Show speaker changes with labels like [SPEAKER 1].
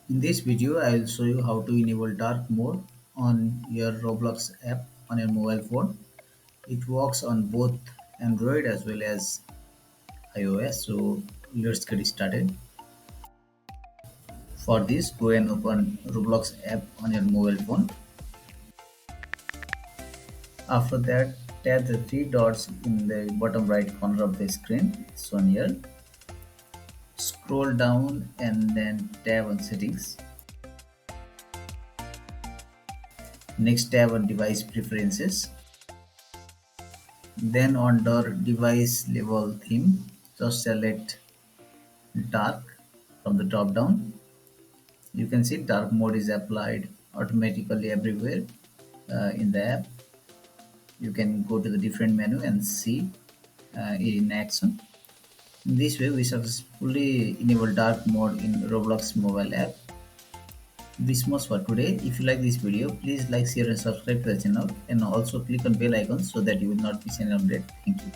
[SPEAKER 1] In this video, I will show you how to enable dark mode on your Roblox app on your mobile phone. It works on both Android as well as iOS. So let's get started. For this, go and open Roblox app on your mobile phone. After that, tap the three dots in the bottom right corner of the screen shown here. Scroll down and then tap on settings. Next, tap on device preferences. Then under device level theme, just select dark from the drop down. You can see dark mode is applied automatically everywhere in the app. You can go to the different menu and see it in action. In this way, we successfully enable dark mode in Roblox mobile app. This much for today. If you like this video, please like, share and subscribe to the channel, and also click on bell icon so that you will not miss any update. Thank you.